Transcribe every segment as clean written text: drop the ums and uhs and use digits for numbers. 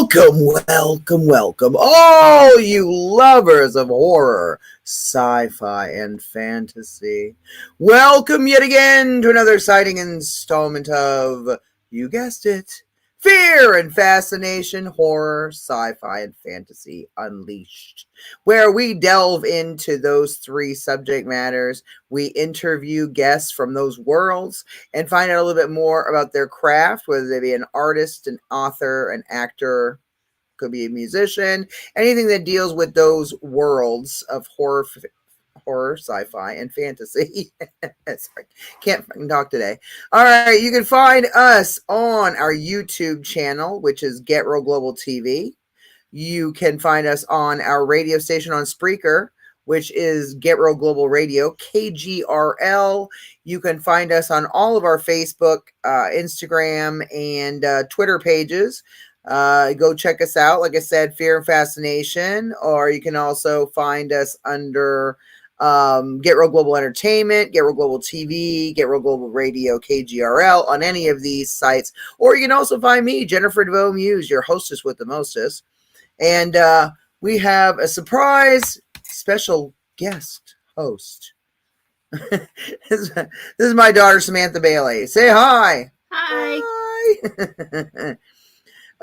Welcome, all you lovers of horror, sci-fi, and fantasy. Welcome yet again to another exciting installment of, you guessed it, Fear and Fascination, Horror, Sci-Fi, and Fantasy Unleashed, where we delve into those three subject matters. We interview guests from those worlds and find out a little bit more about their craft, whether they be an artist, an author, an actor, could be a musician, anything that deals with those worlds of horror, sci-fi, and fantasy. Sorry, can't fucking talk today. All right, you can find us on our YouTube channel, which is Get Real Global TV. You can find us on our radio station on Spreaker, which is Get Real Global Radio, KGRL. You can find us on all of our Facebook, Instagram, and Twitter pages. Go check us out. Like I said, Fear and Fascination, or you can also find us under Get Real Global Entertainment, Get Real Global TV, Get Real Global Radio, KGRL on any of these sites. Or you can also find me, Jennifer DeVoe Muse, your hostess with the mostest. And we have a surprise special guest host. This is my daughter, Samantha Bailey. Say hi. Hi.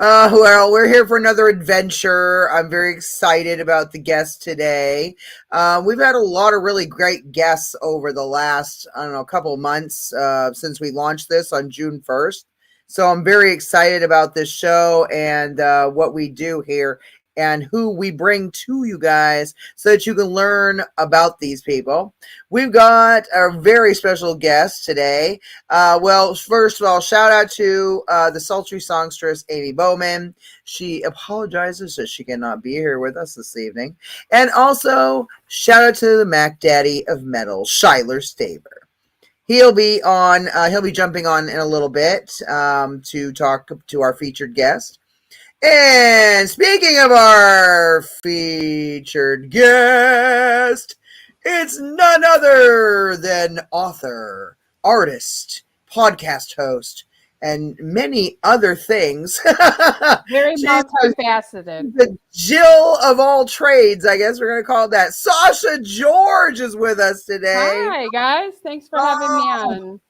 Hi. Well, we're here for another adventure. I'm very excited about the guest today. We've had a lot of really great guests over the last, couple of months since we launched this on June 1st. So I'm very excited about this show and what we do here and who we bring to you guys so that you can learn about these people. We've got a very special guest today. Well, first of all, shout out to the sultry songstress, Amy Bowman. She apologizes that she cannot be here with us this evening. And also, shout out to the Mac Daddy of Metal, Shyler Staver. He'll be jumping on in a little bit to talk to our featured guest. And speaking of our featured guest, it's none other than author, artist, podcast host, and many other things. Very multifaceted. The Jill of all trades, I guess we're going to call it that. Sasha George is with us today. Hi, guys. Thanks for having me on.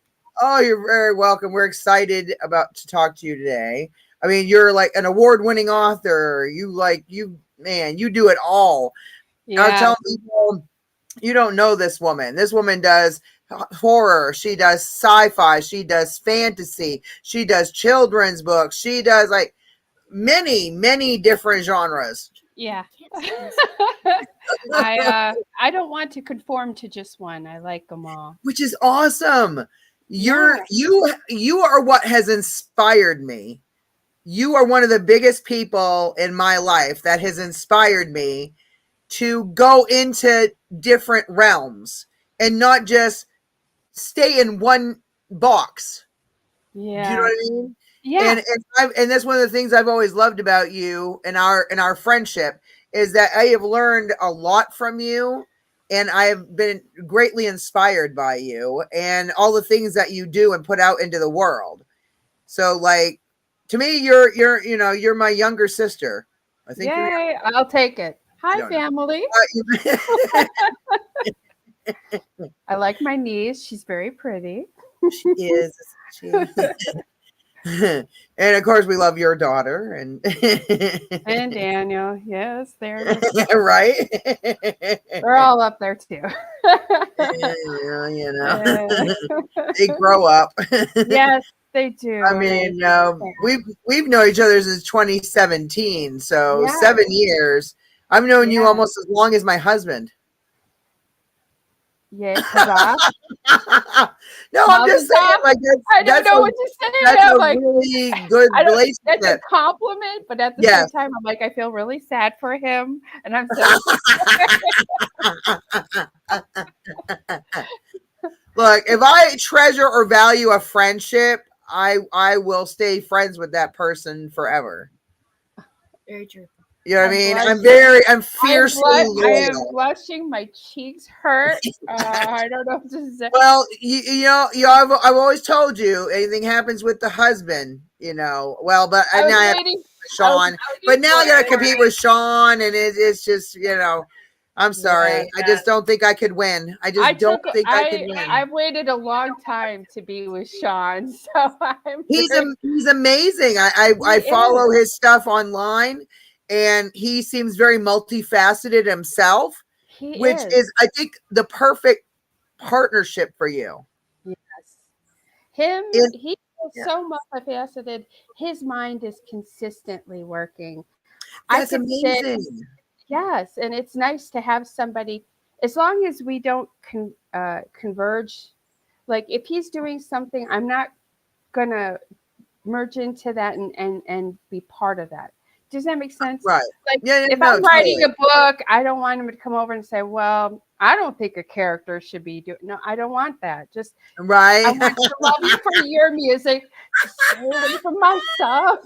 Oh, you're very welcome. We're excited to talk to you today. I mean, you're like an award-winning author. You do it all. Yeah. I'll tell people, you don't know this woman. This woman does horror. She does sci-fi. She does fantasy. She does children's books. She does like many, many different genres. Yeah. I don't want to conform to just one. I like them all. Which is awesome. You are what has inspired me. You are one of the biggest people in my life that has inspired me to go into different realms and not just stay in one box. Yeah. Do you know what I mean? Yeah. And that's one of the things I've always loved about you and our friendship is that I have learned a lot from you, and I have been greatly inspired by you and all the things that you do and put out into the world. So like, to me, you're my younger sister. I think. Yay! I'll take it. Hi, family. I like my niece. She's very pretty. She is. And of course, we love your daughter and Daniel. Yes, they're right. They're all up there too. They grow up. Yes. They do. I mean, we've known each other since 2017, so 7 years. I've known you almost as long as my husband. Yes. No, I'm just saying, like I don't know what to say. That's a really good relationship. That's a compliment, but at the same time, I'm like, I feel really sad for him, and I'm so. Look, if I treasure or value a friendship, I will stay friends with that person forever. Very true. You know what I mean? I'm fiercely loyal. I am blushing. My cheeks hurt. I don't know what to say. Well, I've always told you, anything happens with the husband, well, but I was waiting Sean. But now I got to compete with Sean, and it's just, I'm sorry. I just don't think I could win. I don't think I could win. I've waited a long time to be with Sean, so he's amazing. I follow his stuff online, and he seems very multifaceted himself, which is, I think, the perfect partnership for you. Yes. He is so multifaceted. His mind is consistently working. That's amazing. Yes, and it's nice to have somebody, as long as we don't converge. Like if he's doing something, I'm not gonna merge into that and be part of that. Does that make sense? Right. Like if I'm writing a book, I don't want him to come over and say, "Well, I don't think a character should be doing." No, I don't want that. Just right. I want to love you for your music. Just stay away from my stuff.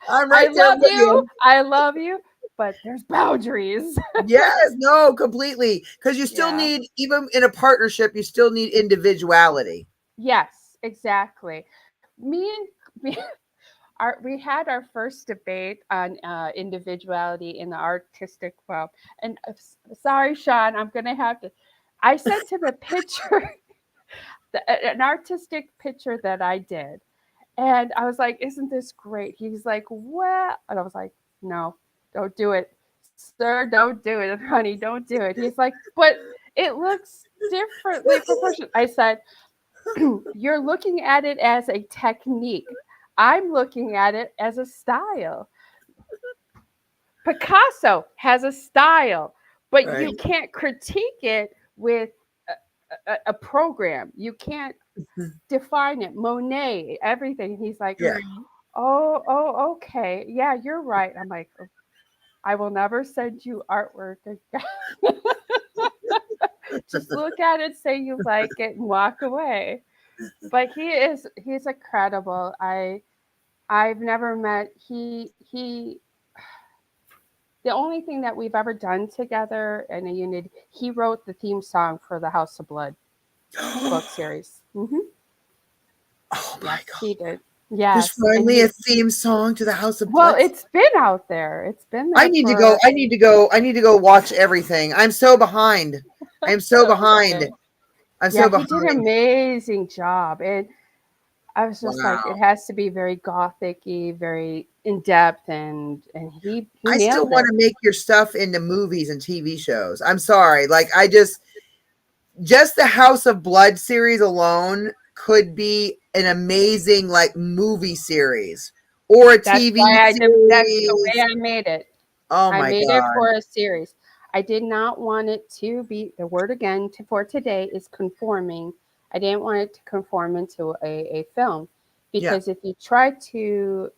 I'm right there with you. I love you, but there's boundaries. Yes, no, completely. Because you still need, even in a partnership, you still need individuality. Yes, exactly. We had our first debate on individuality in the artistic world. And sorry, Sean, I'm going to have to. I sent him a picture, an artistic picture that I did. And I was like, isn't this great? He's like, well, and I was like, no, don't do it. Sir, don't do it. Honey, don't do it. He's like, but it looks differently proportioned. I said, you're looking at it as a technique. I'm looking at it as a style. Picasso has a style, but you can't critique it with a program. You can't define it. Monet, everything. He's like, oh, okay. Yeah, you're right. I'm like, I will never send you artwork again. Just look at it, say you like it, and walk away. But he's incredible. I've never met the only thing that we've ever done together in a unit, he wrote the theme song for the House of Blood book series. Mm-hmm. Oh my God. He did. Yes. There's finally a theme song to the House of Blood. Well, it's been out there. It's been there. I need to go watch everything. I'm so behind. I'm so behind. I'm so behind. He did an amazing job. And I was just like, it has to be very gothic-y, very in depth, and he I still want to make your stuff into movies and TV shows. I'm sorry, like just the House of Blood series alone could be an amazing movie series or a TV series. That's the way I made it. Oh my God! I made it for a series. I did not want it to be, the word again for today is conforming. I didn't want it to conform into a film, because if you try to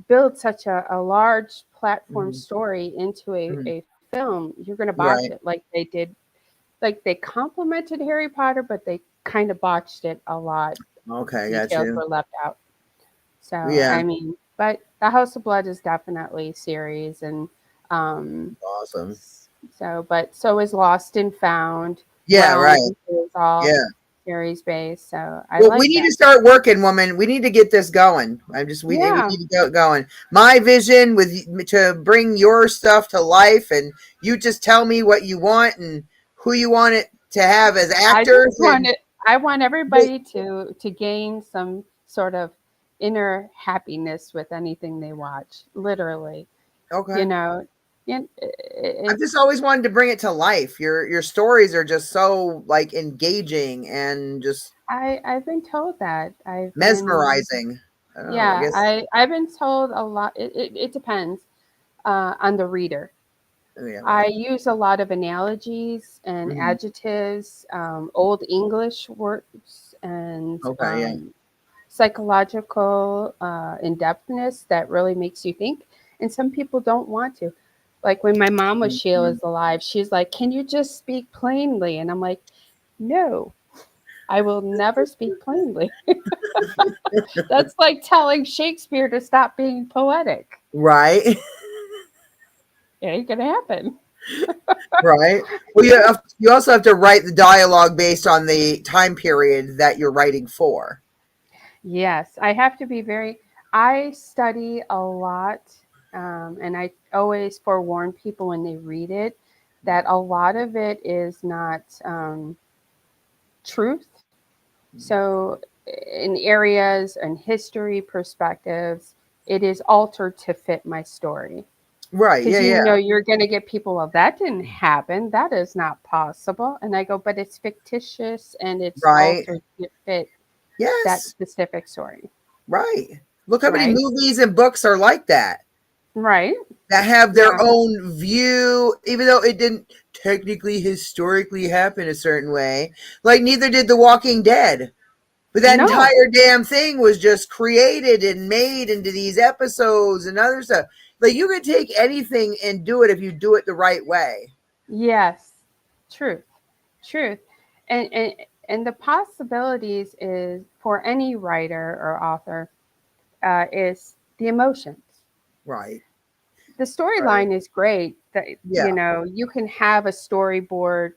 build such a large platform story into a film, you're going to botch it like they did. Like they complimented Harry Potter, but they kind of botched it a lot. Okay, details were left out. So I mean, but the House of Blood is definitely series, and awesome. So is Lost and Found. Yeah, right. Is all series based. So we need to start working, woman. We need to get this going. We need to get going. My vision to bring your stuff to life, and you just tell me what you want and who you want it to have as actors. I want everybody to gain some sort of inner happiness with anything they watch. Literally. Okay. I've just always wanted to bring it to life. Your stories are just so engaging and just. I've been told that. Mesmerizing. I've been told a lot. It depends on the reader. Yeah. I use a lot of analogies and adjectives, old English words, and psychological in-depthness that really makes you think. And some people don't want to. Like when my mom was Sheila's alive, she's like, "Can you just speak plainly?" And I'm like, "No, I will never speak plainly." That's like telling Shakespeare to stop being poetic. Right. It ain't gonna happen. Right. Well, you also have to write the dialogue based on the time period that you're writing for. Yes, I have to be very, I study a lot, and I always forewarn people when they read it that a lot of it is not truth. So, in areas and history perspectives, it is altered to fit my story. Right. Because Yeah. you Yeah. know you're going to get people, well, that didn't happen. That is not possible. And I go, but it's fictitious and it's Right. altered to fit that Yes. specific story. Right. Look how many Right? movies and books are like that, Right? that have their Yeah. own view, even though it didn't technically historically happen a certain way. Like neither did The Walking Dead. But that No. entire damn thing was just created and made into these episodes and other stuff. Like you could take anything and do it if you do it the right way. Yes. Truth. Truth. And, and, and the possibilities is for any writer or author is the emotions. Right. The Right. storyline is great. That you Yeah. know you can have a storyboard,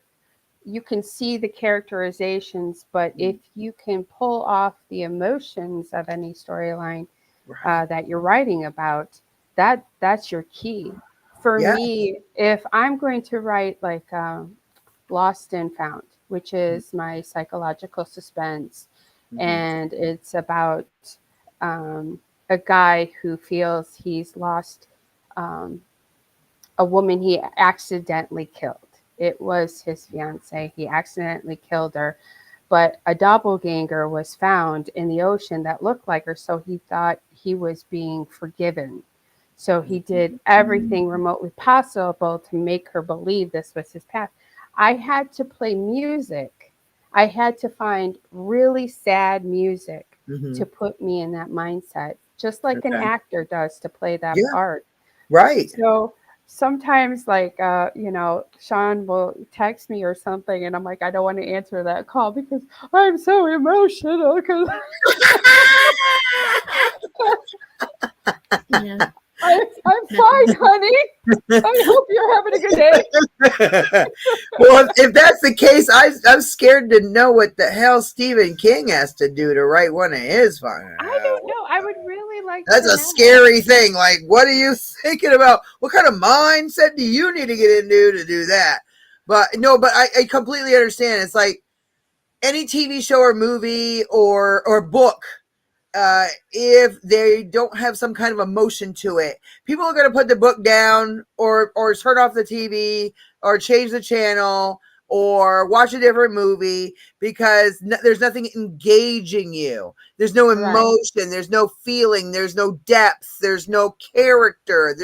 you can see the characterizations, but if you can pull off the emotions of any storyline Right. that you're writing about, that's your key. For Yeah. me, if I'm going to write like Lost and Found, which is my psychological suspense, Mm-hmm. and it's about um, a guy who feels he's lost um, a woman he accidentally killed. It was his fiance. He accidentally killed her, but a doppelganger was found in the ocean that looked like her, so he thought he was being forgiven. So he did everything remotely possible to make her believe this was his path. I had to play music. I had to find really sad music Mm-hmm. to put me in that mindset, just like an Okay. actor does to play that Yeah. part. Right. So sometimes, like, Sean will text me or something, and I'm like, I don't want to answer that call because I'm so emotional. Because Yeah. I'm fine, honey. I hope you're having a good day. Well, if that's the case, I'm scared to know what the hell Stephen King has to do to write one of his fucking. I don't know. I would really like That's to a know. scary thing. Like, what are you thinking about? What kind of mindset do you need to get into to do that? But no, but I completely understand. It's like any TV show or movie or book, if they don't have some kind of emotion to it, people are going to put the book down or turn off the TV or change the channel or watch a different movie because there's nothing engaging you. There's no Right. emotion, there's no feeling, there's no depth, there's no character,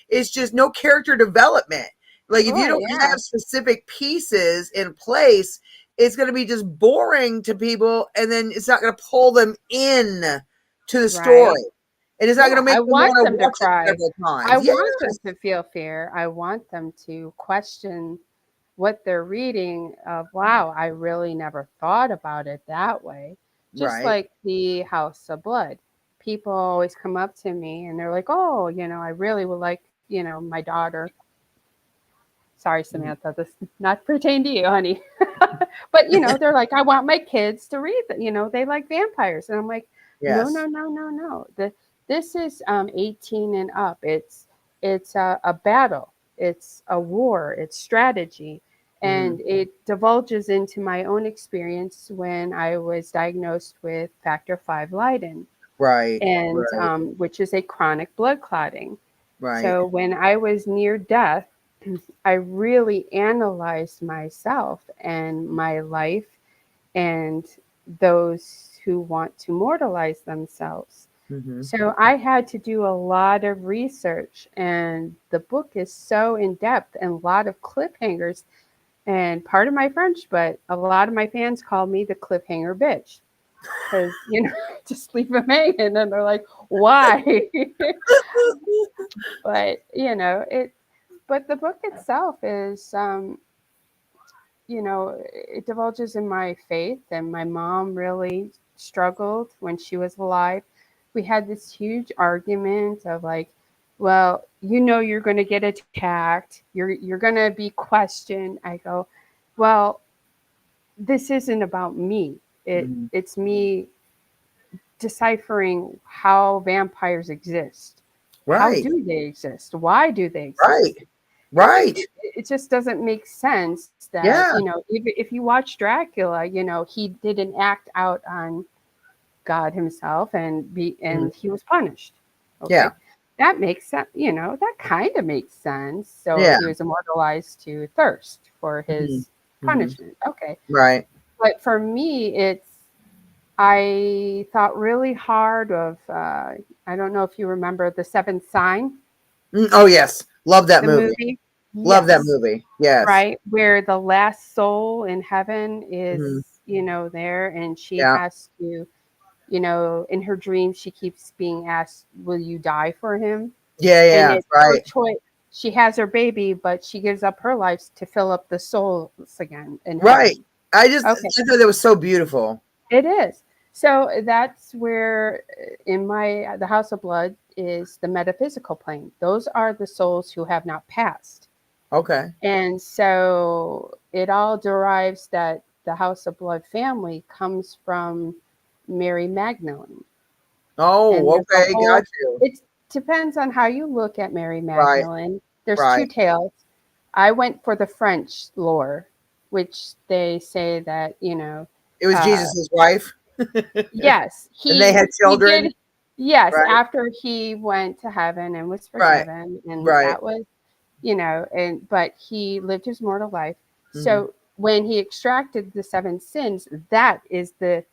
it's just no character development. Like if you Right. don't Yeah. have specific pieces in place, it's going to be just boring to people, and then it's not going to pull them in to the Right. story, and it's not going Yeah. to I make them want want to them to watch it cry. several I times. want them Yes. to feel fear. I want them to question what they're reading of, wow, I really never thought about it that way. Just Right. like the House of Blood. People always come up to me and they're like, oh, I really would like, my daughter. Sorry, Mhm. Samantha, this not pertain to you, honey. But they're like, I want my kids to read that. They like vampires. And I'm like, no, no, Yes. no, no, no. This is 18 and up. It's a battle. It's a war. It's strategy. Hmm. And it divulges into my own experience when I was diagnosed with factor V Leiden, Right. and Right. which is a chronic blood clotting. Right. So when I was near death, I really analyzed myself and my life and those who want to mortalize themselves. Hmm. So I had to do a lot of research, and the book is so in depth and a lot of cliffhangers. And part of my French, but a lot of my fans call me the cliffhanger bitch because just leave them hanging, and they're like, "Why?" But it. But the book itself is it divulges in my faith, and my mom really struggled when she was alive. We had this huge argument of like, well, you're going to get attacked. You're going to be questioned. I go, well, this isn't about me. Hmm. It's me deciphering how vampires exist. How Right. do they exist? Why do they Right. exist? Right. It just doesn't make sense that, Yeah. if you watch Dracula, he didn't act out on God himself, Mhm. and he was punished. Yeah. Okay. That makes sense, that kind of makes sense. So Yeah. he was immortalized to thirst for Mhm. his Mhm. punishment. Okay. Right. But for me, I thought really hard of, I don't know if you remember The Seventh Sign, Oh yes. Love that the movie. movie. Love that Yes. movie. Yes. Right, where the last soul in heaven is, Mhm. there, and she Yeah. has to, in her dreams, she keeps being asked, "Will you die for him?" Yeah. And Yeah. it's her Right. choice. She has her baby, but she gives up her life to fill up the souls again in Right. heaven. Okay, I thought that was so beautiful. it is. So that's where, in the House of Blood, is the metaphysical plane. Those are the souls who have not passed. Okay. And so it all derives that the House of Blood family comes from Mary Magdalene. And Oh, there's a okay. Got whole, you. it depends on how you look at Mary Right. Magdalene. There's two Right. tales. I went for the French lore, which they say that, It was uh, Jesus's wife, yes, and they had he children. did. Yes, Right. after he went to heaven and was Right. forgiven, and Right. that was, and but he lived his mortal life. Hmm. So when he extracted the seven sins, that is the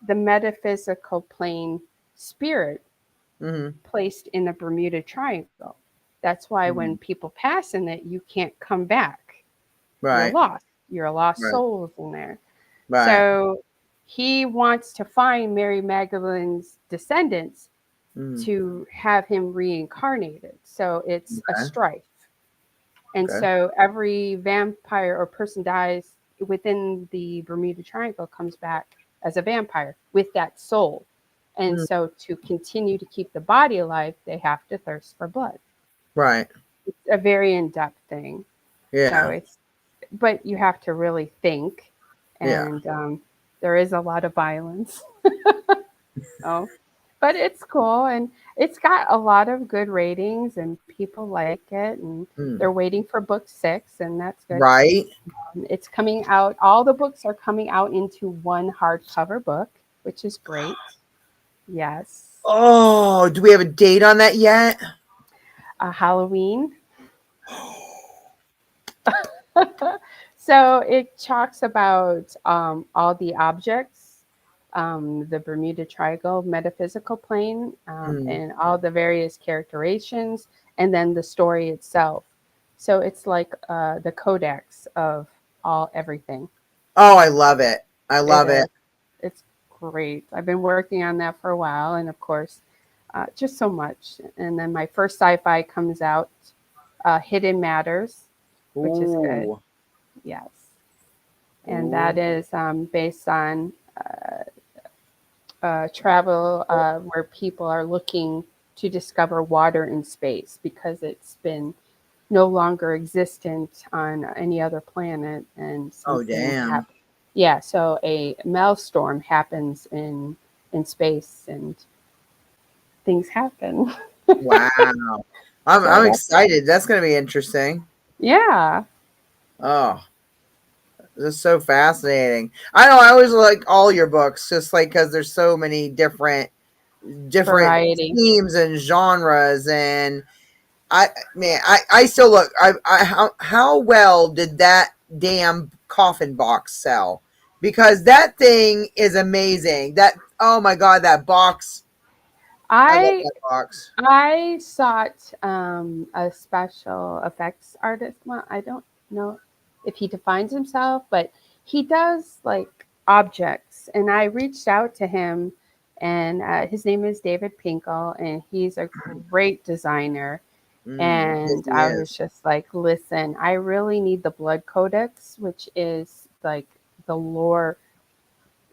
metaphysical plane spirit Hmm. placed in the Bermuda Triangle. That's why when Hmm. people pass in it, you can't come back. You're Right. lost. You're lost Right. souls in there. Right. So he wants to find Mary Magdalene's descendants Hmm. to have him reincarnated. So it's a Okay. strife. And Okay. so every vampire or person dies within the Bermuda Triangle comes back as a vampire with that soul. And Mm. so to continue to keep the body alive, they have to thirst for blood. Right. It's a very in depth thing. So Yeah. but you have to really think. Yeah. And there is a lot of violence. Oh, but it's cool, and it's got a lot of good ratings, and people like it, and they're Mm. waiting for book 6, and that's good. Right. It's coming out. All the books are coming out into one hardcover book, which is great. Yes. Oh, do we have a date on that yet? Halloween. So it talks about all the objects, the Bermuda Triangle metaphysical plane, Mm. and all the various characterizations, and then the story itself. So it's like the codex of all everything. Oh, I love it. I It love it. is. It's great. I've been working on that for a while, and of course, just so much. And then my first sci-fi comes out, Hidden Matters, which is good. Ooh. Yes. And that Ooh. is based on travel where people are looking to discover water in space because it's been no longer existent on any other planet, and some Oh, things damn. happen. Yeah, so a maelstrom happens in space, and things happen. Wow. So I'm that's excited. That's gonna be interesting. yeah, Oh, this is so fascinating. I know I always like all your books, just like because there's so many different variety. themes and genres, and I still look. How well did that damn coffin box sell? Because that thing is amazing. That, oh my god, that box. I love I that box. I sought a special effects artist. Well, I don't know if he defines himself, but he does like objects. And I reached out to him, and his name is David Pinkle, and he's a great designer. Yes, And he I was is. just like, listen, I really need the Blood Codex, which is like the lore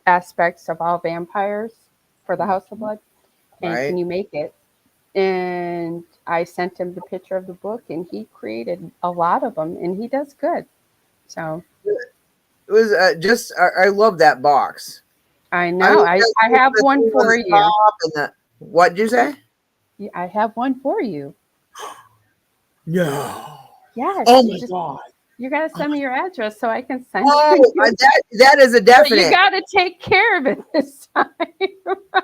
aspects of all vampires for the House of Blood. And Right. can you make it? And I sent him the picture of the book, and he created a lot of them, and he does good. So It was just I love that box. I I know. mean, I just have the one thing on for the you. top and the what'd you say? Yeah, I have one for you. No. Oh Yes, my god. you got to send me your address so I can send you Oh, your. that is a But you definite. got to take care of it this time.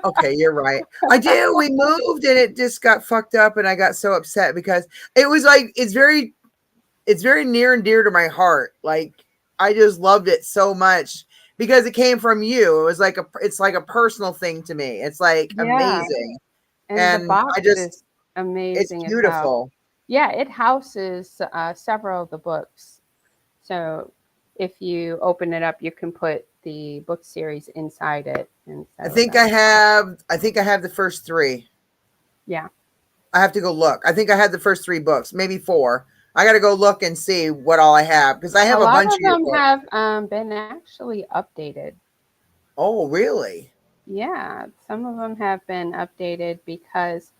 Okay, you're right. I do. We moved and it just got fucked up, and I got so upset because it was like it's very near and dear to my heart. Like I just loved it so much because it came from you. It was like it's like a personal thing to me. It's like Yeah, amazing, and the and I box just is it's amazing as well. beautiful. Yeah, it houses several of the books. So if you open it up, you can put the book series inside it, and so that's I think I have the first three. yeah. I have to go look. I think I had the first three books, maybe four. I got to go look and see what all I have because I have A a lot bunch of of your them books. have been actually updated. Oh, really? Yeah, some of them have been updated because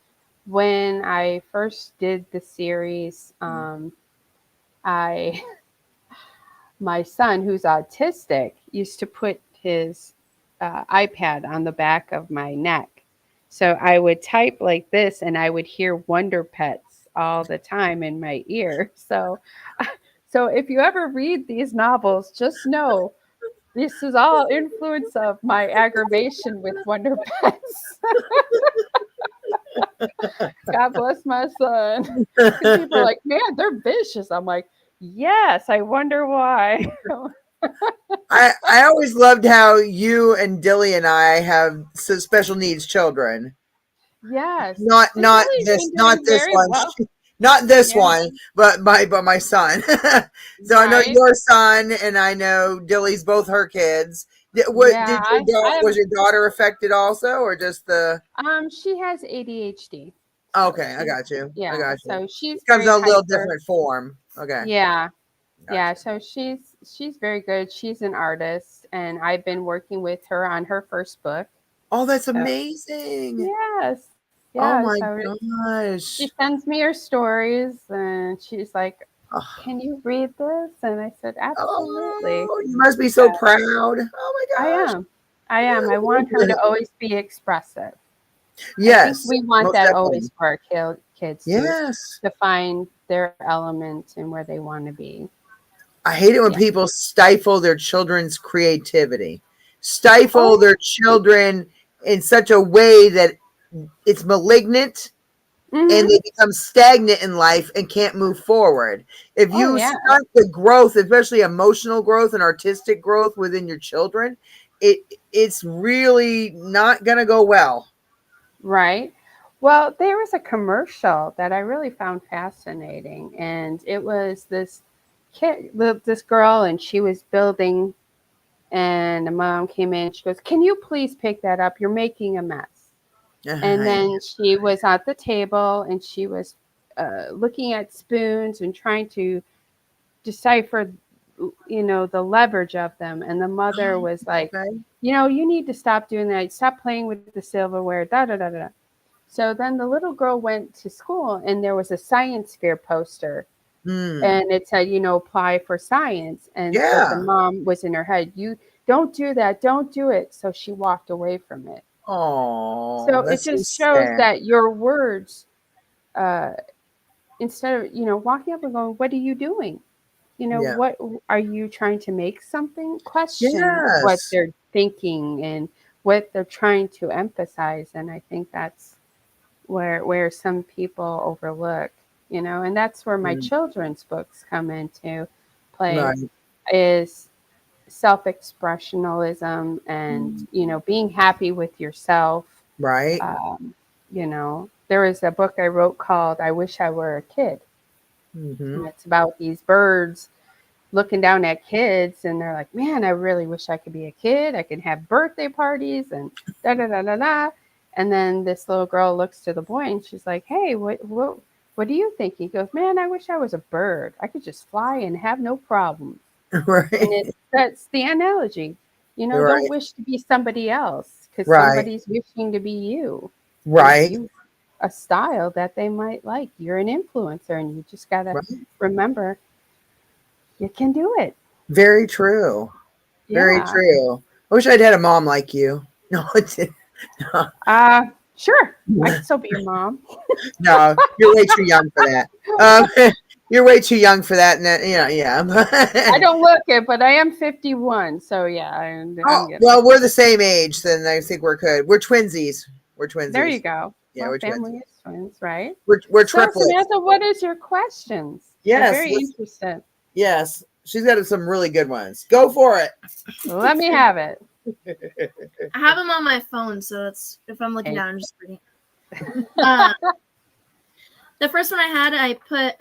when I first did the series, I my son who's autistic used to put his iPad on the back of my neck. So I would type like this and I would hear Wonder Pets all the time in my ear. So so if you ever read these novels, just know this is all influence of my aggravation with Wonder Pets. God bless my son. Because people are like, man, they're vicious. I'm like, yes, I wonder why. I always loved how you and Dilly and I have special needs children. Yes. Not And not Billy's this been not doing this very one. well. Not this Yeah. one, but my son. So I know Right. your son and I know Dilly's both her kids. Yeah. I have was your daughter affected also or just the she has ADHD. So okay, I she got you. I yeah, got you. so she's It comes very in a little hyper. different form. Okay, Yeah. Yeah, gotcha. so she's very good. She's an artist and I've been working with her on her first book. Oh, that's So amazing. yes. Oh Yeah, my so she gosh. sends me her stories and she's like, Oh, "Can you read this?" And I said, "Absolutely." oh, you must be so So proud. Oh I my gosh. am. I am. I want her to always be expressive. I think Yes, we want most that definitely. always for our kids Yes. to find their element and where they want to be. I hate it when Yeah. people stifle their children's creativity, Oh, stifle their children in such a way that it's malignant and mhm. they become stagnant in life and can't move forward. If Oh you yeah. stunt the growth, especially emotional growth and artistic growth within your children, it's really not going to go well. Right. Well, there was a commercial that I really found fascinating, and it was this kid, this girl, and she was building, and the mom came in. She goes, "Can you please pick that up? You're making a mess." And Uh, then she was at the table, and she was looking at spoons and trying to decipher, the leverage of them. And the mother was like, okay. you need to stop doing that. Stop playing with the silverware. Da da da da. So then the little girl went to school and there was a science fair poster Hmm. and it said, apply for science. But the Yeah. mom was in her head, you don't do that, don't do it. So she walked away from it. Oh, So it that's so just shows sad. that your words, uh, instead of, walking up and going, what are you doing? Yeah. What are you trying to make something? Question what Yes. they're thinking and what they're trying to emphasize. And I think that's where some people overlook, and that's where my Mm, children's books come into play right. is self-expressionalism and being happy with yourself. Right. There was a book I wrote called I Wish I Were a Kid, Hmm. and it's about these birds looking down at kids and they're like, man, I really wish I could be a kid. I could have birthday parties and da da da da da. And then this little girl looks to the boy and she's like, hey, what do you think? He goes, man, I wish I was a bird. I could just fly and have no problems. And Right. that's the analogy. Don't Right. wish to be somebody else because Right. somebody's wishing to be you. Give Right. you a style that they might like. You're an influencer and you just got to Right. remember you can do it. Very true. Very Yeah. true. I wish I'd had a mom like you. No, no, Sure, I can still be your mom. no, you're way too young for that. You're way too young for that. And that, I yeah. don't look it, but I am 51, so yeah, I'm Oh, getting well, we're the same age, then I think we're good. We're twinsies. We're there. You twinsies. go. Yeah, Well, we're twinsies. family is twins, right? We're So triplets. Samantha, what is your questions? I'm Yes, very interested. yes. She's got some really good ones. Go for it. Let me have it. I have them on my phone, so it's if I'm looking Okay. down, I'm just reading. Uh, the first one I had, I put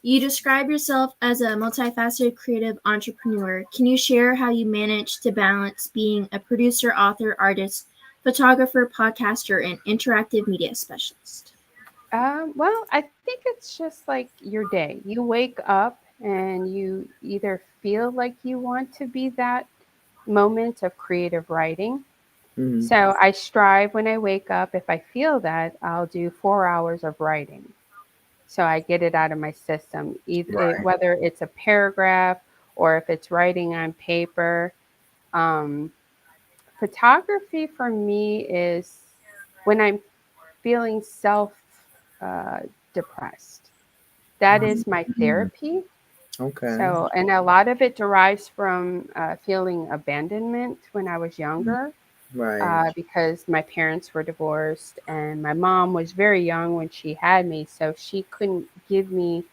you describe yourself as a multifaceted creative entrepreneur. Can you share how you manage to balance being a producer, author, artist, photographer, podcaster, and interactive media specialist? Well, I think it's just like your day. You wake up and you either feel like you want to be that moment of creative writing. Mhm. So I strive when I wake up. If I feel that, I'll do 4 hours of writing. So I get it out of my system, Right. whether it's a paragraph or if it's writing on paper. Um, Photography for me is when I'm feeling self uh, depressed. That is my Mhm. therapy. Okay. So, and a lot of it derives from feeling abandonment when I was younger, Right. because my parents were divorced and my mom was very young when she had me. So she couldn't give me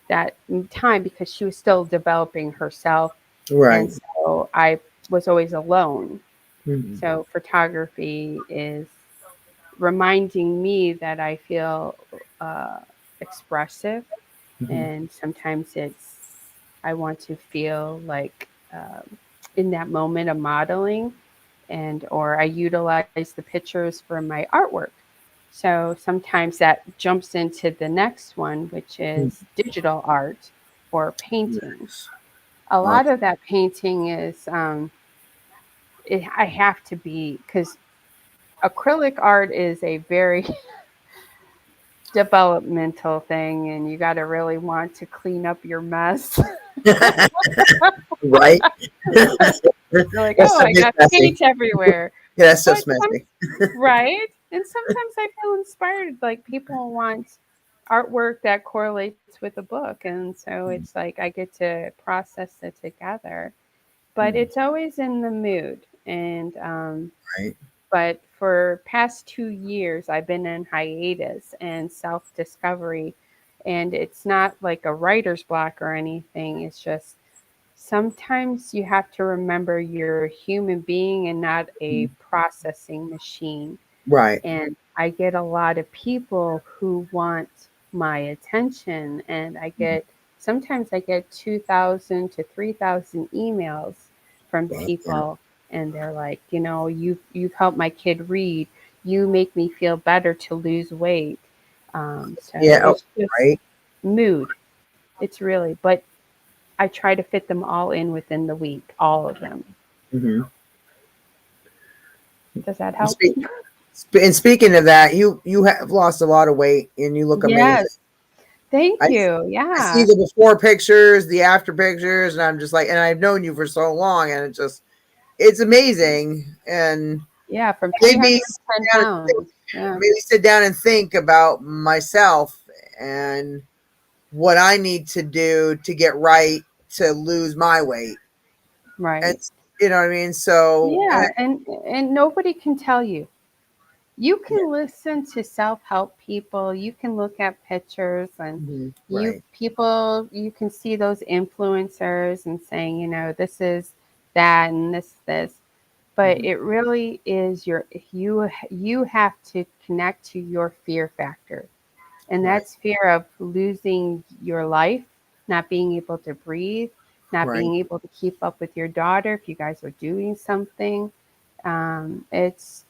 that time because she was still developing herself. And Right. so I was always alone. Mhm. So photography is reminding me that I feel uh, expressive, Mhm. and sometimes I want to feel like in that moment of modeling, and or I utilize the pictures for my artwork. So sometimes that jumps into the next one, which Mhm. is digital art or painting. Nice. A Awesome. lot of that painting is I have to be because acrylic art is a very developmental thing, and you got to really want to clean up your mess. Right. You're like, That oh, stuff I is got messy. paint everywhere. Yeah, that stuff's But messy. right? And sometimes I feel inspired. Like people want artwork that correlates with a book. And so it's like I get to process it together. But Mhm. it's always in the mood. And, Right. but for past 2 years, I've been in hiatus and self discovery. And it's not like a writer's block or anything. It's just sometimes you have to remember you're a human being and not a Mhm. processing machine. Right. And I get a lot of people who want my attention, and Mhm. sometimes I get 2,000 to 3,000 emails from Damn. people, and they're like, you've helped my kid read. You make me feel better to lose weight. So Yeah. Oh, it's just right. mood. It's really, but I try to fit them all in within the week, all of them. Mm-hmm. Does that help? And speaking of that, you have lost a lot of weight and you look amazing. Yes. Thank I you. I see Yeah. the before pictures, the after pictures, and I'm just like, and I've known you for so long, and it's amazing. And Yeah. From made me 310 down, pounds. Yeah. made me sit down and think about myself and what I need to do to get right to lose my weight. And Right. you know what I mean? So, Yeah. And nobody can tell you. You yeah, can listen to self-help people. You can look at pictures, and mhm, right. you can see those influencers and saying, this is that and this. But Mhm, it really is you have to connect to your fear factor. And right, that's fear of losing your life, not being able to breathe, not right. being able to keep up with your daughter if you guys are doing something. Um, it's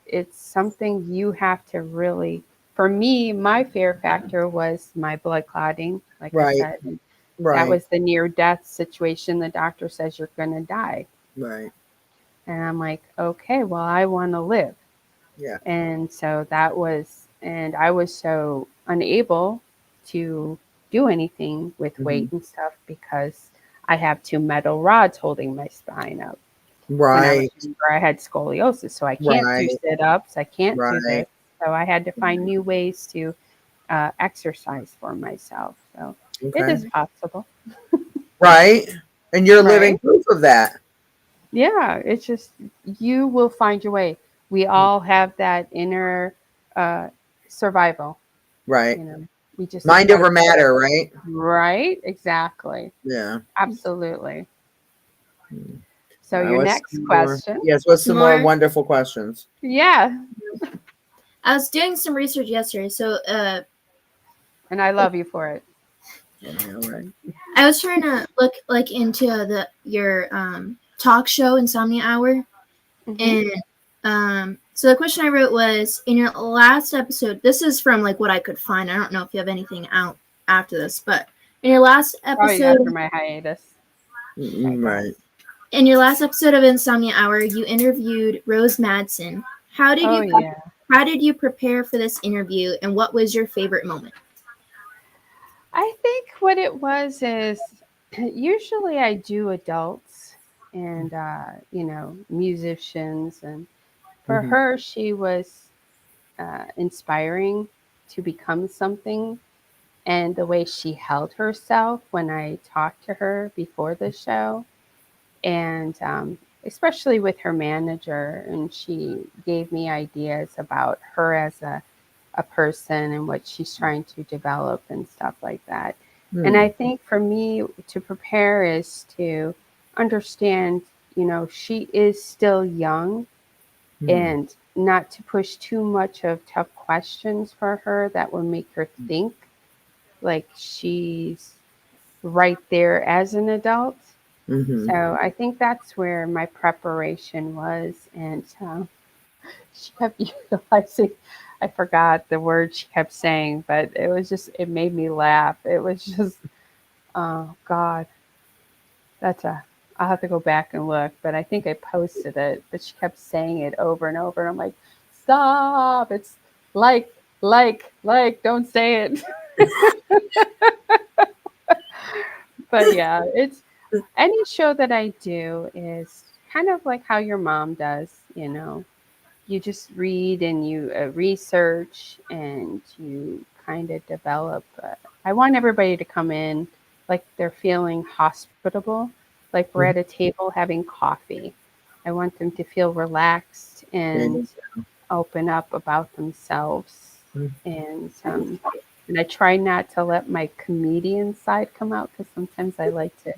it's something you have to really. For me, my fear factor was my blood clotting, like I Right, said. And that right, was the near death situation. The doctor says you're going to die. right. And I'm like, okay, well, I want to live. Yeah. And so and I was so unable to do anything with Hmm. weight and stuff because I have two metal rods holding my spine up. when I was Right. younger. I had scoliosis, so I can't do Right. sit-ups. I can't do Right. this. So I had to find new ways to exercise for myself. So it Okay. is possible, Right. And you're right? living proof of that. Yeah, it's just you will find your way. We all have that inner uh, survival. Right. You know, we just Mind got to over do it. matter, right? Right? Exactly. Yeah. Absolutely. Hmm. So your What's next some more? question. Yes. What's Some some more more. wonderful questions? Yeah. I was doing some research yesterday, so And I love you for it. Yeah. Right. I was trying to look like into your talk show Insomnia Hour, Hmm. and so the question I wrote was in your last episode. This is from like what I could find. I don't know if you have anything out after this, but in your last Probably episode, after my hiatus, I guess. Right. in your last episode of Insomnia Hour, you interviewed Rose Madsen. How did Oh, you yeah. how did you prepare for this interview, and what was your favorite moment? I think what it was is usually I do adults and, musicians. And for Hmm. her, she was inspiring to become something. And the way she held herself when I talked to her before the show, and especially with her manager, and she gave me ideas about her as a person and what she's trying to develop and stuff like that. And I think for me to prepare is to understand, she is still young, Hmm. and not to push too much of tough questions for her that will make her think like she's right there as an adult. Hmm. So I think that's where my preparation was. And she kept utilizing, I forgot the word she kept saying, but it made me laugh. It was just, oh God, I'll have to go back and look, but I think I posted it, but she kept saying it over and over. And I'm like, stop. It's don't say it. But yeah, it's any show that I do is kind of like how your mom does, you just read and you research and you kind of develop. I want everybody to come in like they're feeling hospitable, like we're at a table having coffee. I want them to feel relaxed and open up about themselves. And I try not to let my comedian side come out because sometimes I like to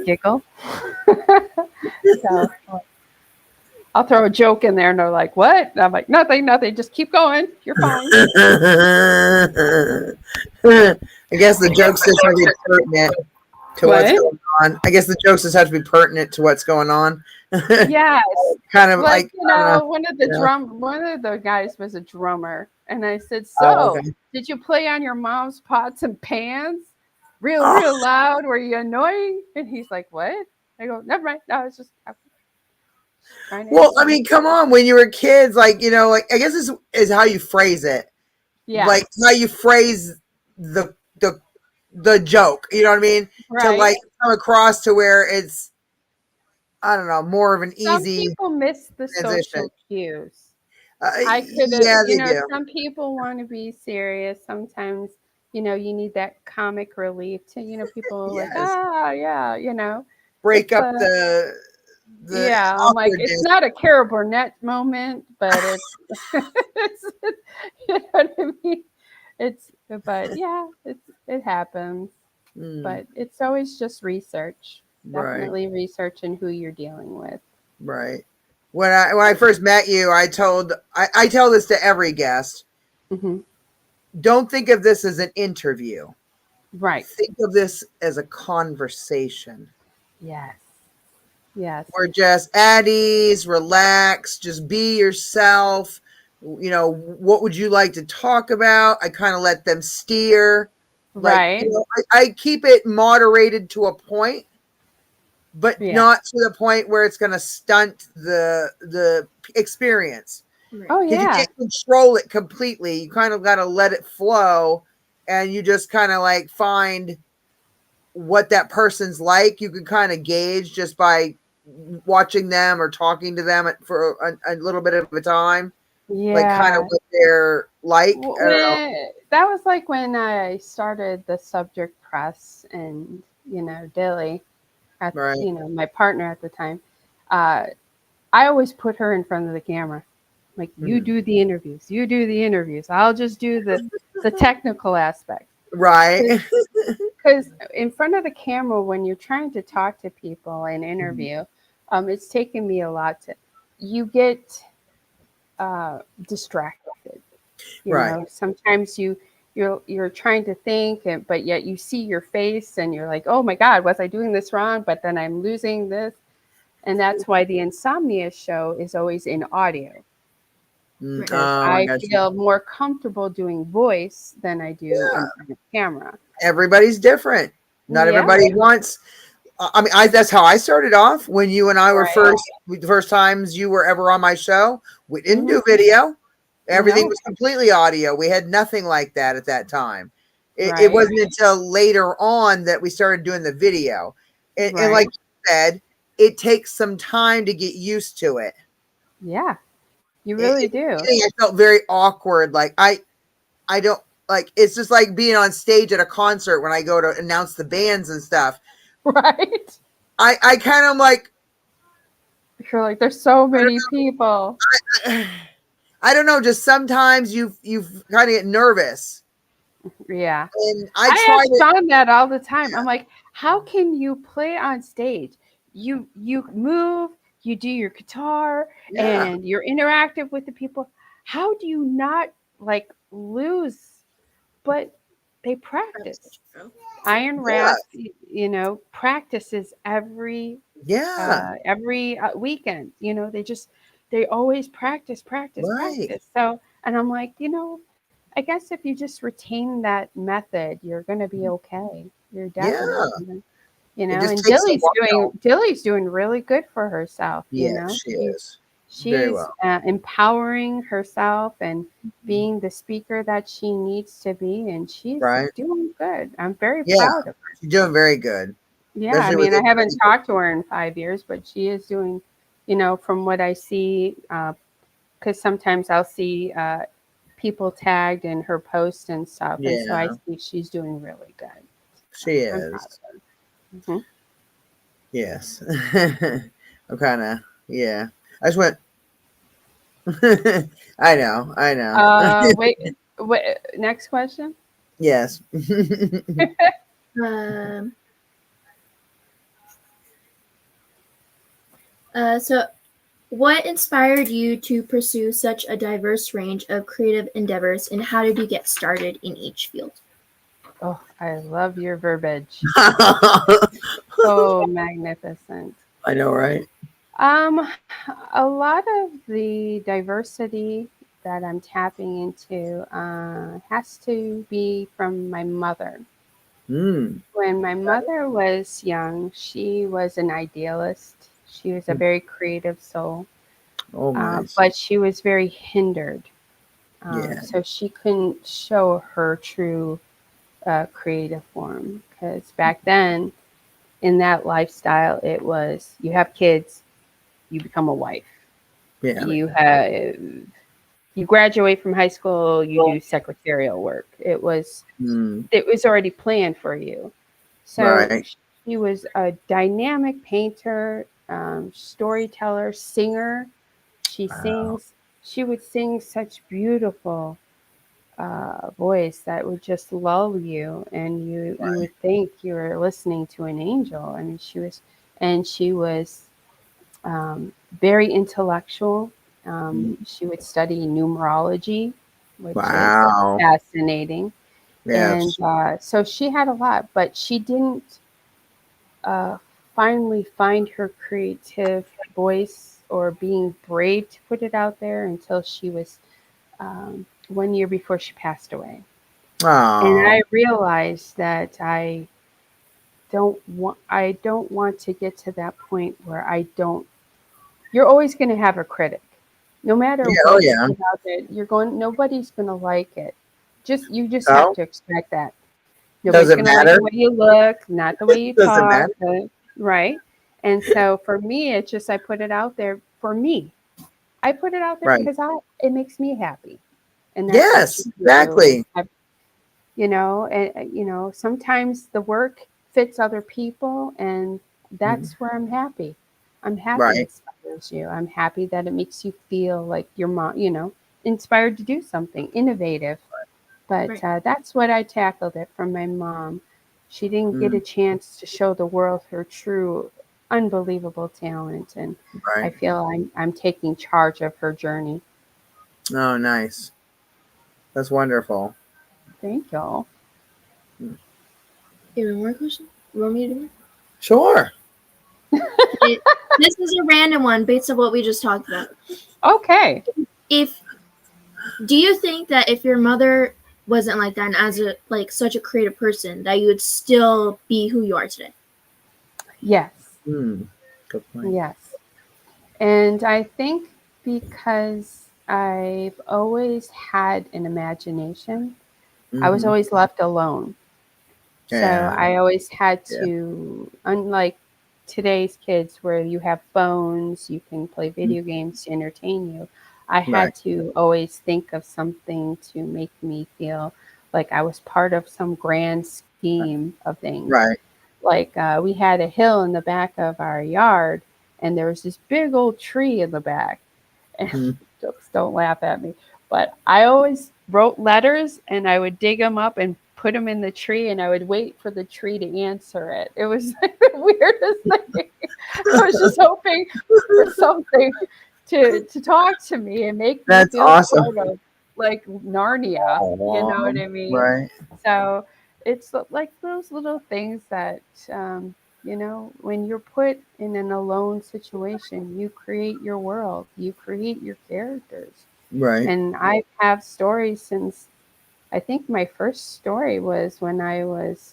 giggle. So I'll throw a joke in there and they're like, what? And I'm like, nothing, nothing. Just keep going. You're fine. I guess the jokes just have to be pertinent to what's What? going on. I guess the jokes just have to be pertinent to what's going on. Yes. Kind of Like, like I don't know. Yeah. one of the guys was a drummer. And I said, Oh, so okay. did you play on your mom's pots and pans? Real, Oh, real loud? Were you annoying? And he's like, what? I go, never mind. No, it's just I'm trying to well, I entertain. mean, come on. When you were kids, like like I guess this is how you phrase it, Yeah. like how you phrase the the the joke. You know what I mean? To Right. like come across to where it's I don't know more of an Some easy people miss the transition. social cues. I could have, Yeah, they do. some people want to be serious. Sometimes, you need that comic relief to, people like, Yes, yeah, break it's up the yeah, I'm like, it's awkwardness. not a Carol Burnett moment, but it's, you know what I mean? It's, but yeah, it happens. Mm, But it's always just research. right, Definitely researching who you're dealing with. right. When I first met you, I tell this to every guest. Hmm. Don't think of this as an interview. Right. Think of this as a conversation. Yes. Yes. We're just at ease, relax, just be yourself. What would you like to talk about? I kind of let them steer. Like, Right. I keep it moderated to a point, but Yeah. not to the point where it's going to stunt the experience Right. Oh because you yeah. can't control it completely. You kind of got to let it flow, and you just kind of like find what that person's like. You can kind of gauge just by watching them or talking to them for a little bit of a time, like kind of Yeah. what they're like? I don't know. When that was like when I started the Subject Press and, Dilly at, Right. my partner at the time. Uh, I always put her in front of the camera. Like, you Mhm. do the interviews. You do the interviews. I'll just do the technical aspect. Right. Because in front of the camera, when you're trying to talk to people and Mhm. interview, it's taken me a lot to. You get distracted. Right. Sometimes you're trying to think, but yet you see your face, and you're like, oh my God, was I doing this wrong? But then I'm losing this, and that's why the Insomnia show is always in audio Right. because Oh, I I got you. feel more comfortable doing voice than I do Yeah. in front of camera. Everybody's different. Not Yeah, everybody wants. I mean, that's how I started off when you and I were right. the first times you were ever on my show. We didn't Hmm. do video. Everything No, was completely audio. We had nothing like that at that time. It right, wasn't until later on that we started doing the video. And like right. you said, it takes some time to get used to it. Yeah, you In really the do. beginning, I felt very awkward. Like I don't like. It's just like being on stage at a concert when I go to announce the bands and stuff. Right. I kind of like You're like, there's so I many people. don't, I don't know. Just sometimes you kind of get nervous, Yeah. and I I try ask to. Sean that all the time. I'm like, how can you play on stage? You move, you do your guitar, Yeah, and you're interactive with the people. How do you not like lose? But they practice. Iron yeah, Rats, practices every weekend. They always practice, practice, right. practice. So, and I'm like, I guess if you just retain that method, you're going to be okay. You're Yeah, definitely gonna, it just and takes a while. Dilly's doing really good for herself. Yeah, she is very She's well. empowering herself and being the speaker that she needs to be, and she's Right. doing good. I'm very Yeah, proud of her. she's doing very good, Yeah, I especially with mean, I this. haven't talked to her in 5 years, but she is doing, from what I see, because sometimes I'll see people tagged in her posts and stuff, and so I Yeah, see she's doing really good. So she I'm proud is. of her. Hmm. Yes. I'm kind of, yeah. I just went, I know, I know. Wait. Next question. Yes. Um, so, what inspired you to pursue such a diverse range of creative endeavors, and how did you get started in each field? Oh, I love your verbiage. I So magnificent. know, right? Um, a lot of the diversity that I'm tapping into has to be from my mother. Mm. When my mother was young, she was an idealist. She was a very creative soul, Oh, nice. but she was very hindered. Yeah. So she couldn't show her true creative form because back then, in that lifestyle, it was you have kids, you become a wife. Yeah. You graduate from high school, you do secretarial work. Mm. It was already planned for you. So Right. she was a dynamic painter, storyteller, singer. She Wow. sings. She would sing such beautiful voice that would just lull you, and you Right. would think you were listening to an angel. I mean, she was very intellectual. Mm. She would study numerology, which is Wow. fascinating. And Yes. so she had a lot, but she didn't uh, finally find her creative voice or being brave to put it out there until she was 1 year before she passed away. And Oh. I realized that I don't want to get to that point where I don't you're always going to have a critic. No matter Yeah. Oh, what you yeah. put out there, nobody's going to like it. You just have So, to expect that. does Nobody's it going to like matter? the way you look, not the way you Does it talk, matter? right? And so for me, it's just I put it out there for me. I put it out there Right. because it makes me happy, and that's what Yes, you do. And exactly. sometimes the work fits other people, and Mhm. that's where I'm happy. I'm happy it Right. inspires you. I'm happy that it makes you feel like your mom, inspired to do something innovative. But Right. that's what I tackled it from my mom. She didn't get a Mm, chance to show the world her true, unbelievable talent, and I right. feel I'm taking charge of her journey. Oh, nice. That's wonderful. Thank y'all. Mm. You have one more question? You want me to do it? Sure. This is a random one based on what we just talked about. Okay. If do you think that if your mother wasn't like that and as a such a creative person, that you would still be who you are today? Yes. Mm, good point. Yes. And I think because I've always had an imagination, I was Hmm. always left alone. So Yeah. I always had Yeah. to, unlike today's kids where you have phones, you can play Mm. video games to entertain you, I Right. had to always think of something to make me feel like I was part of some grand scheme of things. Right. Like we had a hill in the back of our yard, and there was this big old tree in the back. And Mm. jokes, don't laugh at me. But I always wrote letters and I would dig them up and put them in the tree and I would wait for the tree to answer it. It was like the weirdest thing. I was just hoping for something to talk to me and make me That's feel awesome. part of like Narnia. You know Aw, what I mean? right. So it's like those little things that when you're put in an alone situation, you create your world, you create your characters. Right. And I have stories since I think my first story was when I was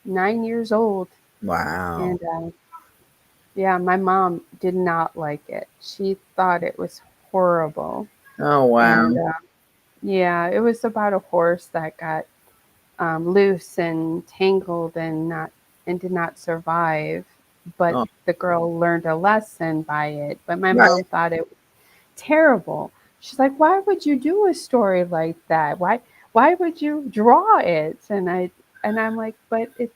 9 years old. Wow. And yeah, my mom did not like it. She thought it was horrible. Oh, And wow. yeah, it was about a horse that got loose and tangled and did not survive. But Oh, the girl learned a lesson by it. But my right. mom thought it was terrible. She's like, "Why would you do a story like that? Why would you draw it?" And I'm like, "But it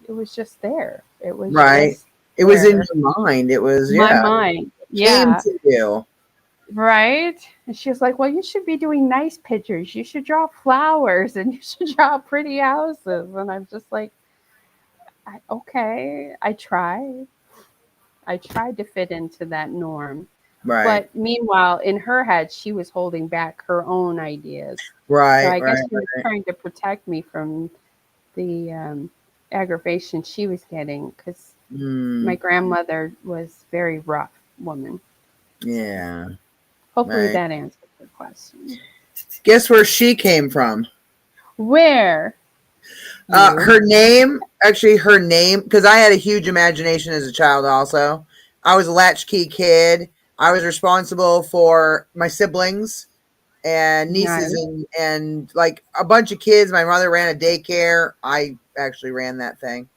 was just there. It was Right. just It was in there. your mind. It was, My yeah, mind, it came yeah." to you. Right? And she was like, "Well, you should be doing nice pictures. You should draw flowers and you should draw pretty houses." And I'm just like, Okay, I tried. I tried to fit into that norm. Right. But meanwhile, in her head, she was holding back her own ideas. So Right. I Right. guess she was Right. trying to protect me from the aggravation she was getting because my Mm, grandmother was very rough woman. yeah. Hopefully Right. that answers your question. Guess where she came from? Where? You? Her name, because I had a huge imagination as a child also. I was a latchkey kid. I was responsible for my siblings and nieces Nice. and like a bunch of kids. My mother ran a daycare. I actually ran that thing.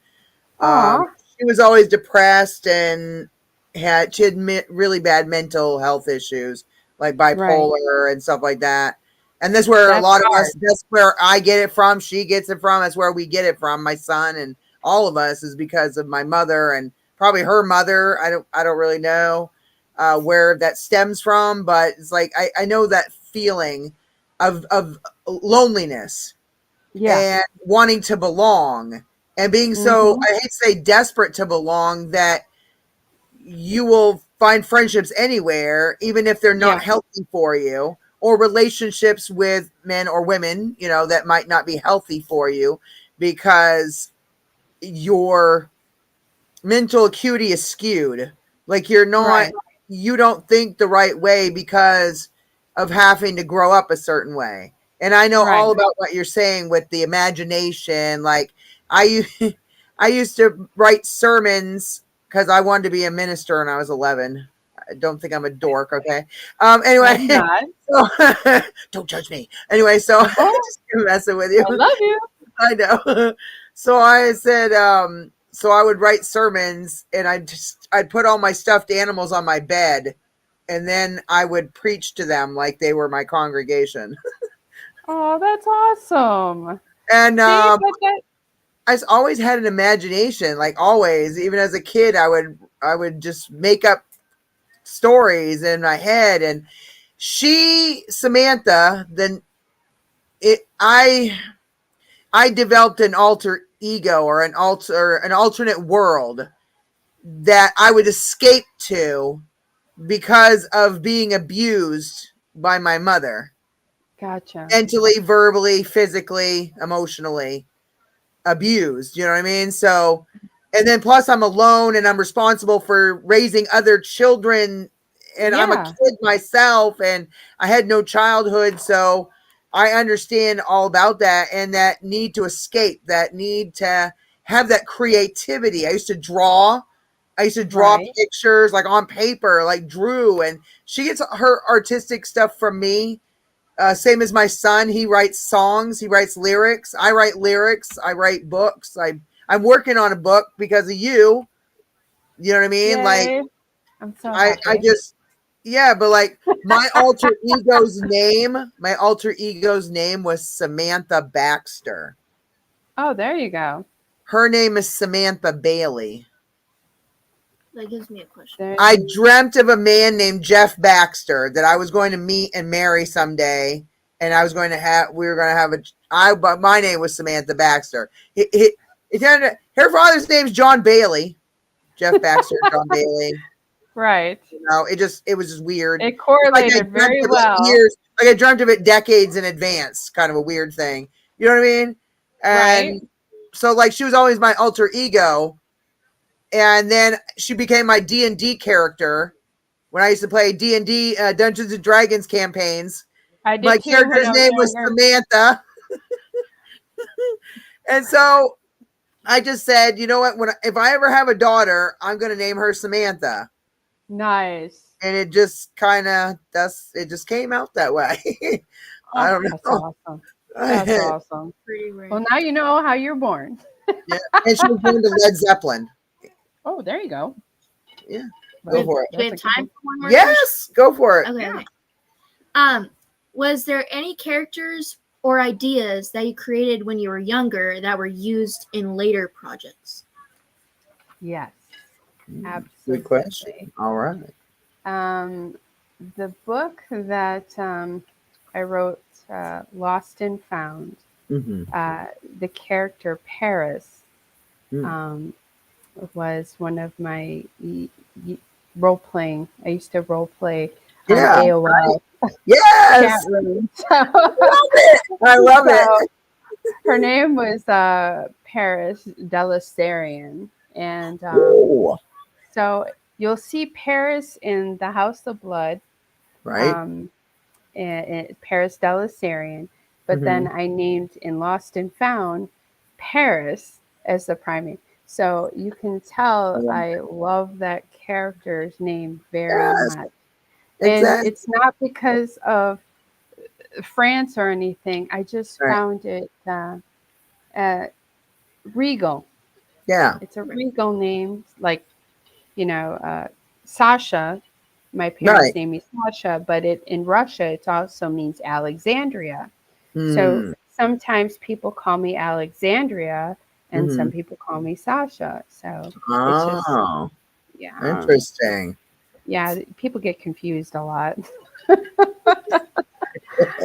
Um, Aw, she was always depressed and she had really bad mental health issues like right. bipolar and stuff like that. And that's where a That's lot of hard. us, that's where I get it from. She gets it from. That's where we get it from. My son and all of us is because of my mother and probably her mother. I don't really know where that stems from, but it's like I know that feeling of loneliness Yeah. and wanting to belong and being so, Mm-hmm. I hate to say, desperate to belong that you will find friendships anywhere, even if they're not Yeah. healthy for you, or relationships with men or women, that might not be healthy for you because your mental acuity is skewed. Like Right. you don't think the right way because of having to grow up a certain way. And I know all Right. about what you're saying with the imagination. Like I, I used to write sermons because I wanted to be a minister when I was 11. I don't think I'm a dork. Okay. Anyway, I'm not. so don't judge me. Anyway, so Oh, just messing with you. I love you. I know. So I said, so I would write sermons, and I'd put all my stuffed animals on my bed, and then I would preach to them like they were my congregation. Oh, that's awesome. And See, but that I always had an imagination, like always. Even as a kid, I would just make up stories in my head. And Samantha, then I developed an alter ego, or an alternate world that I would escape to because of being abused by my mother, gotcha. mentally, verbally, physically, emotionally abused. You know what I mean? So, and then plus I'm alone and I'm responsible for raising other children, and I'm a Yeah, kid myself, and I had no childhood. So I understand all about that, and that need to escape, that need to have that creativity. I used to draw right. pictures like on paper, like Drew, and she gets her artistic stuff from me. Same as my son, he writes songs, he writes lyrics. I write lyrics. I write books. I'm working on a book because of you. You know what I mean? Like Yay. I'm so I happy. just yeah, but like my alter ego's name was Samantha Baxter. Oh, there you go. Her name is Samantha Bailey. That gives me a question. There, I dreamt of a man named Jeff Baxter that I was going to meet and marry someday, and we were going to have but my name was Samantha Baxter. Her father's name's John Bailey, Jeff Baxter, John Bailey. right. It was just weird. It Like I correlated dreamt very of it well. years, like I dreamt of it decades in advance, kind of a weird thing. You know what I mean? Right. And so like she was always my alter ego, and then she became my D&D character when I used to play D&D Dungeons and Dragons campaigns. I My did too when character's I was name was younger. Samantha. And so I just said, you know what? If I ever have a daughter, I'm going to name her Samantha. Nice. And it just it just came out that way. I Oh, don't that's know. awesome. That's awesome. Pretty Well, random. now you know how you're born. Yeah. And she was going to Led Zeppelin. Oh, there you go. Yeah. Well, Go for it. Do we have that's a good time one. for one more question? Yes, go for it. Okay, okay. Was there any characters or ideas that you created when you were younger that were used in later projects? Yes, Good question. absolutely. All right. The book that I wrote, Lost and Found, Mm-hmm. the character Paris Mm. was one of my role playing. I used to role play on Yeah. AOL chat Yes. room. I love it. Her name was Paris Delisarian, and Ooh. so you'll see Paris in the House of Blood, Right. and Paris Delisarian, but Mhm. then I named in Lost and Found Paris as the primate. So you can tell Yeah. I love that character's name very Yes. much. And Exactly. it's not because of France or anything. I just Right. found it regal. Yeah. It's a regal name, like, Sasha. My parents Right. named me Sasha, but in Russia, it also means Alexandria. So Hmm. sometimes people call me Alexandria, and some Mm-hmm. people call me Sasha. So it's just, Oh, yeah, interesting. yeah. People get confused a lot.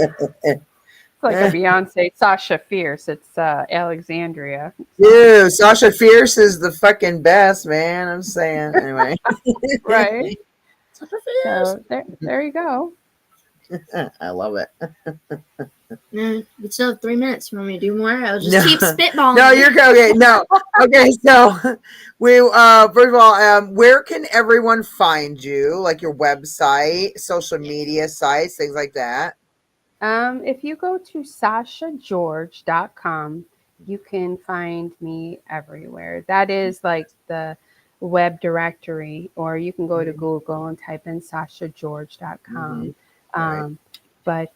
It's like a Beyonce Sasha Fierce. It's Alexandria. So Dude, Sasha Fierce is the fucking best, man. I'm saying. Anyway. right. Sasha Fierce. So there you go. I love it. We still have 3 minutes. You want me to do more? I'll just No. keep spitballing. No, you're okay. No. Okay, so we first of all, where can everyone find you? Like your website, social media sites, things like that. If you go to sashageorge.com, you can find me everywhere. That is like the web directory, or you can go to Mhm. Google and type in sashageorge.com. Mhm. Right. But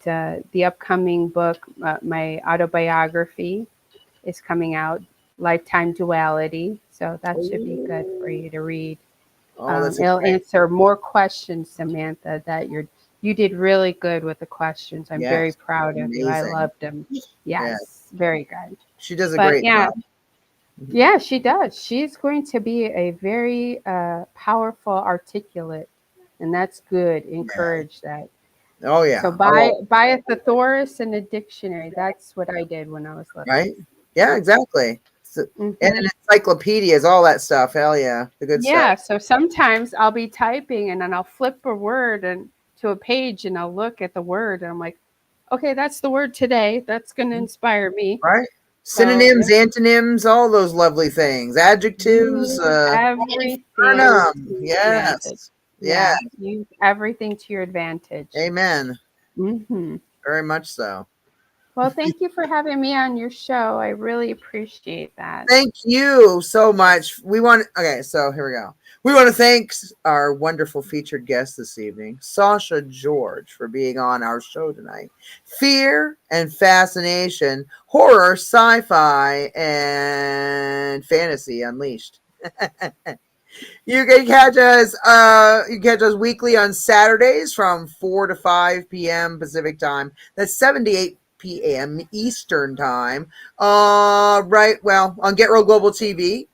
the upcoming book, my autobiography, is coming out Lifetime Duality. So that should be good for you to read. Oh, that's It'll great. answer more questions, Samantha. You did really good with the questions. I'm very Yes, proud of you. I amazing. loved them. Yeah, Yes, very good. she does a But great yeah, job. yeah, she does. She's going to be a very powerful, articulate, and that's good. Yeah. Encourage that. Oh So yeah. Oh, buy a thesaurus and a dictionary. That's what I did when I was little. right. Yeah, exactly. So, and Hmm. encyclopedias, all that stuff. Hell yeah, the good stuff. Yeah. So sometimes I'll be typing and then I'll flip a word and to a page and I'll look at the word and I'm like, okay, that's the word today. That's going to inspire me. Right. So Synonyms, yeah, antonyms, all those lovely things. Adjectives. use Learn everything 'em. to your advantage. Yes. Yeah. Yeah, use everything to your advantage. Amen. Hmm. Very much so. Well, thank you for having me on your show. I really appreciate that. Thank you so much. Okay, so here we go. We want to thank our wonderful featured guest this evening, Sasha George, for being on our show tonight. Fear and fascination, horror, sci-fi, and fantasy unleashed. You can catch us. You can catch us weekly on Saturdays from 4 to 5 p.m. Pacific time. That's 7 to 8 p.m. Eastern time. Right. Well, on Get Real Global TV,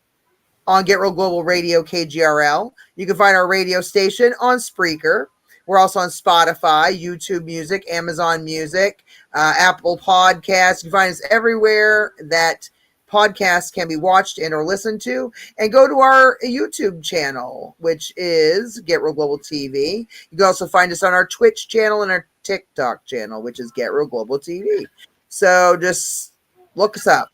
on Get Real Global Radio KGRL. You can find our radio station on Spreaker. We're also on Spotify, YouTube Music, Amazon Music, Apple Podcasts. You can find us everywhere that podcasts can be watched and or listened to. And go to our YouTube channel, which is Get Real Global TV. You can also find us on our Twitch channel and our TikTok channel, which is Get Real Global TV. So just look us up.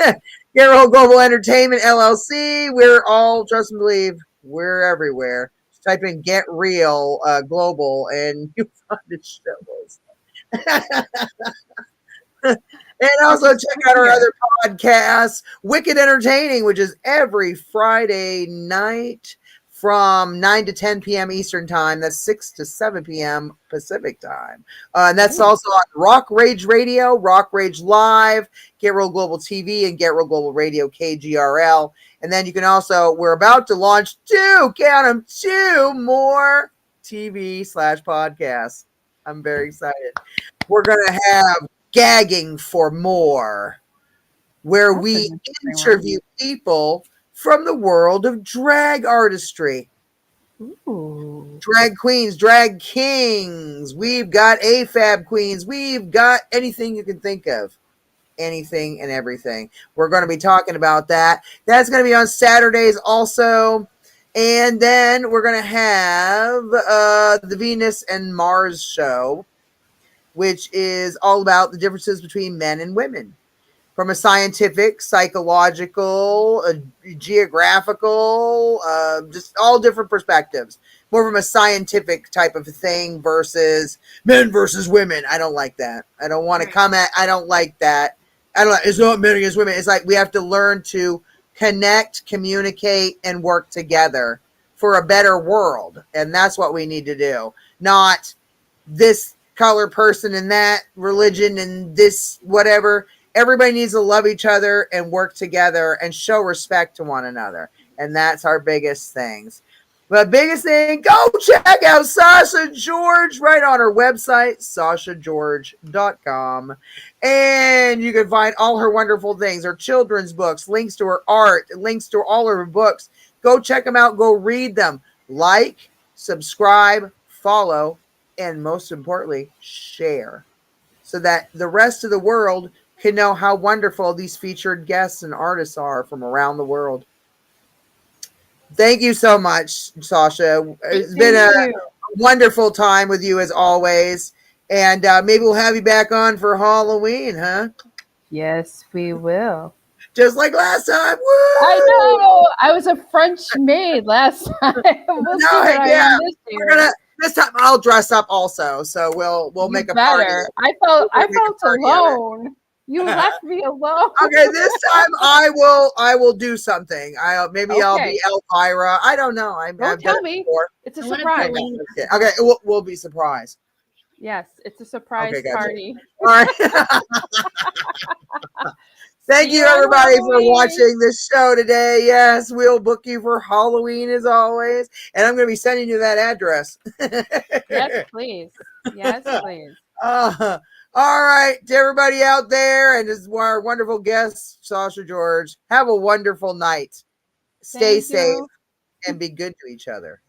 Get Real Global Entertainment LLC. We're all, trust and believe, we're everywhere. Just type in Get Real Global and you find the shows. And Which also is check good out our here. other podcasts, Wicked Entertaining, which is every Friday night from 9 to 10 p.m. Eastern Time. That's 6 to 7 p.m. Pacific Time. And that's Ooh. also on Rock Rage Radio, Rock Rage Live, Get Real Global TV, and Get Real Global Radio KGRL. And then you can also, we're about to launch count them, two more TV/podcasts. I'm very excited. We're going to have Gagging for More, where That's an we interesting one. interview people from the world of drag artistry. Ooh. Drag queens, drag kings. We've got AFAB queens. We've got anything you can think of. Anything and everything. We're going to be talking about that. That's going to be on Saturdays also. And then we're going to have the Venus and Mars show, which is all about the differences between men and women from a scientific, psychological, geographical, just all different perspectives. More from a scientific type of thing versus men versus women. I don't like that. I don't want to comment. I don't like that. I don't. It's not men against women. It's like we have to learn to connect, communicate, and work together for a better world, and that's what we need to do. Not this color person and that religion and this whatever. Everybody needs to love each other and work together and show respect to one another. And that's our biggest things. But biggest thing, go check out Sasha George right on her website, sashageorge.com. And you can find all her wonderful things, her children's books, links to her art, links to all of her books. Go check them out. Go read them. Like, subscribe, follow, and most importantly, share so that the rest of the world can know how wonderful these featured guests and artists are from around the world. Thank you so much, Sasha. It's been Thank a you. wonderful time with you as always. And maybe we'll have you back on for Halloween, huh? Yes, we will. Just like last time. I Woo! know. I was a French maid last time. We'll see No, what I yeah. am this We're year. gonna this time I'll dress up also. So we'll You make a party. better. We'll I make a felt party of it. alone. You left me alone. Okay, this time I will do something. Maybe I'll Okay. be Elvira. I don't know. I've Don't done tell it me. before. It's a I want to put surprise. Lane. Okay, we'll be surprised. Yes, it's a surprise Okay, gotcha. party. All right. Thank See you you, on everybody, for Halloween. watching this show today. Yes, we'll book you for Halloween as always. And I'm going to be sending you that address. Yes, please. Yes, please. All right, to everybody out there, and this is our wonderful guest, Sasha George. Have a wonderful night. Stay Thank safe you. and be good to each other.